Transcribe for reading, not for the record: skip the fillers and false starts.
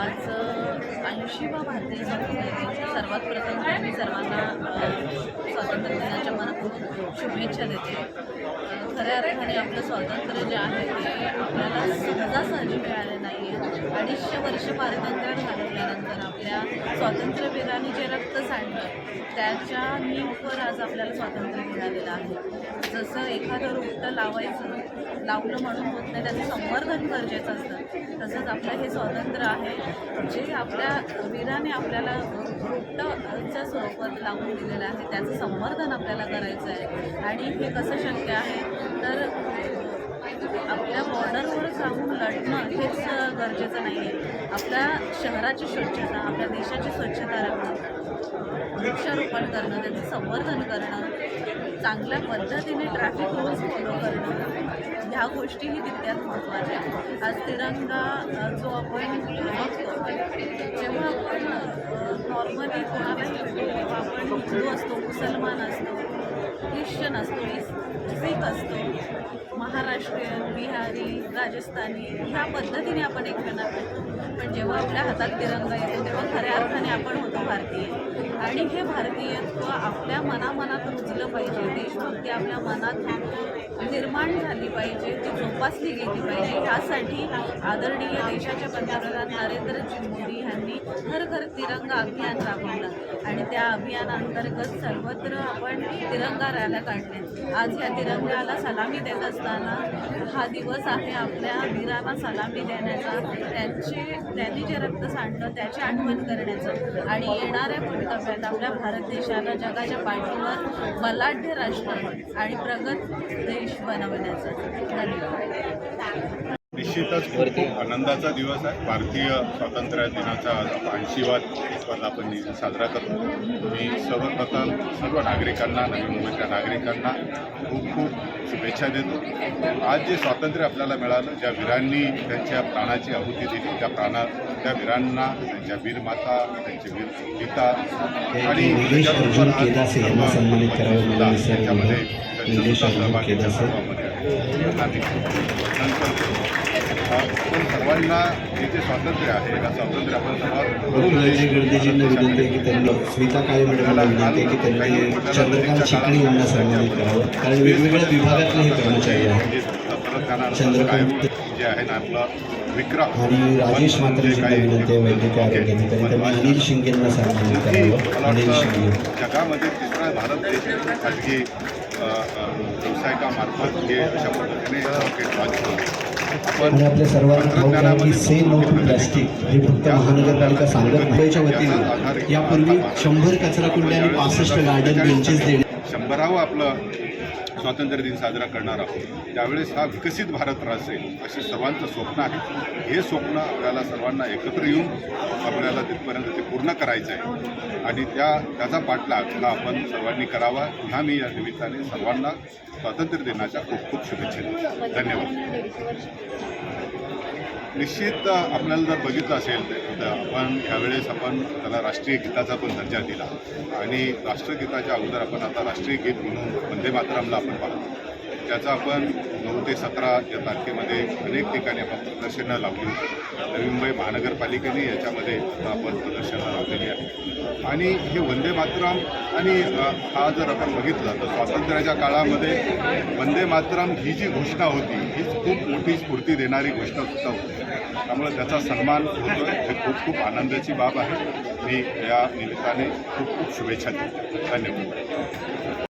आज 80वा भारतीय स्वातंत्र्य दिन. सर्वात प्रथम तर मी सर्वांना स्वातंत्र्य दिनाच्या मनापासून शुभेच्छा देते. खऱ्या अर्थाने आपलं स्वातंत्र्य जे आहे ते आपल्याला सहजासहजी मिळाले नाही आहे. 250 वर्ष पारतंत्र्यात घालवल्यानंतर आपल्या स्वातंत्र्यवीरांनी जे रक्त सांडलं त्याच्या नीववर आज आपल्याला स्वातंत्र्य मिळालेलं आहे. जसं एखादं रोपटं लावलं म्हणून होत नाही, त्याचं संवर्धन गरजेचं असतं. तसंच आपलं हे स्वातंत्र्य आहे जे आपल्या वीराने आपल्याला रोपटाच्या स्वरूपात लावून दिलेलं आहे, त्याचं संवर्धन आपल्याला करायचं आहे. आणि हे कसं शक्य आहे तर आपल्या बॉर्डरवर जाऊन लढणं हेच गरजेचं नाही आहे. आपल्या शहराची स्वच्छता, आपल्या देशाची स्वच्छता राखणं, वृक्षारोपण करणं, त्याचं संवर्धन करणं, चांगल्या पद्धतीने ट्रॅफिक रूल्स फॉलो करणं, ह्या गोष्टीही तितक्यात महत्त्वाच्या आहेत. आज तिरंगा जो आपण बघतो, जेव्हा आपण नॉर्मली कोणालाही भेटतो तेव्हा आपण हिंदू असतो, मुसलमान असतो, ख्रिश्चन असतो, शीख असतो, महाराष्ट्रीयन, बिहारी, राजस्थानी, ह्या पद्धतीने आपण एकमेकांना भेटतो. पण जेव्हा आपल्या हातात तिरंगा येतो तेव्हा खऱ्या अर्थाने आपण होतो भारतीय. आणि हे भारतीयत्व आपल्या मनामनात रुजलं पाहिजे, देशभक्ती आपल्या मनात निर्माण झाली पाहिजे, ती जोपासली गेली पाहिजे. यासाठी आदरणीय देशाच्या पंतप्रधान नरेंद्रजी मोदी यांनी घर घर तिरंगा अभियान राबवलं आणि त्या अभियानांतर्गत सर्वत्र आपण तिरंगा रॅल्या काढल्या. आज या तिरंग्याला सलामी देत असताना हा दिवस आहे आपल्या वीरांना सलामी देण्याचा, त्यांनी जे रक्त सांडलं त्याची आठवण करण्याचं आणि येणाऱ्या भवितव्यात आपल्या भारत देशाला जगाच्या पाठीवर बलाढ्य राष्ट्र आणि प्रगत देश बनवण्याचं. धन्यवाद. निश्चितच खूप आनंदाचा दिवस आहे. भारतीय स्वातंत्र्य दिनाचा आज 80वा आपण साजरा करतो. मी सर्वप्रथम सर्व नागरिकांना, नवी मुंबईच्या नागरिकांना खूप खूप शुभेच्छा देतो. आज जे स्वातंत्र्य आपल्याला मिळालं, ज्या वीरांनी त्यांच्या प्राणाची आहुती दिली, त्या वीरांना, त्यांच्या वीरमाता, त्यांचे वीर पिता आणि त्याच्यामध्ये आपण सर्वांना हे जे स्वातंत्र्य आहे या स्वातंत्र्य आपण गर्दीजींना विनंती आहे की त्यांनी स्मिता काळे मॅडमला विनंती आहे की त्यांनी चंद्रकांत चिकणी यांना सन्मानित करावं, कारण वेगवेगळ्या विभागातले हे कर्मचारी आहेत. चंद्रकांत जे आहे ना आपला विक्रम आणि राजेश मात्रेजींना विनंती आहे वैद्यकीय आरोग्याची, त्यांनी अनिल शिंगेंना सन्मानित करावं. अनिल शिंगे जगामध्ये तिसरा भारत देश खाजगी व्यावसायिकामार्फत हे अशा पद्धतीने रॉकेट लॉन्च केलं. आणि आपल्या सर्वांना ठाऊक आहे की से नो टू प्लास्टिक हे फक्त महानगरपालिका सांगत नाही. वतीने यापूर्वी 100 कचरा कुंड्या आणि 65 गार्डन बेंचेस देणे. 100वा आपलं स्वातंत्र्य दिन साजरा करणार आहोत. त्यावेळेस हा विकसित भारत असेल अशी सर्वांचं स्वप्न आहे. हे स्वप्न आपल्याला सर्वांना एकत्र येऊन आपल्याला तिथपर्यंत ते पूर्ण करायचं आहे आणि त्याचा पाठलाग हा आपण सर्वांनी करावा. पुन्हा मी या निमित्ताने सर्वांना स्वातंत्र्य दिनाच्या खूप खूप शुभेच्छा देतो. धन्यवाद. निश्चित आपल्याला जर बघितलं असेल तर आपण ह्यावेळेस आपण त्याला राष्ट्रीय गीताचा पण दर्जा दिला आणि राष्ट्रगीताच्या अगोदर आपण आता राष्ट्रीय गीत म्हणून वंदे मातरमला आपण पाहतो. त्याचा आपण 9 ते 17 या तारखेमध्ये अनेक ठिकाणी आपण प्रदर्शनं लावली. नवी मुंबई महानगरपालिकेने याच्यामध्ये आपण प्रदर्शनं लावलेली आहे आणि हे वंदे मातरम आणि हा जर आपण बघितलं तर स्वातंत्र्याच्या काळामध्ये वंदे मातरम ही जी घोषणा होती हीच खूप मोठी स्फूर्ती देणारी घोषणासुद्धा होती. त्यामुळे त्याचा सन्मान होतो हे खूप खूप आनंदाची बाब आहे. मी या निमित्ताने खूप खूप शुभेच्छा देतो. धन्यवाद.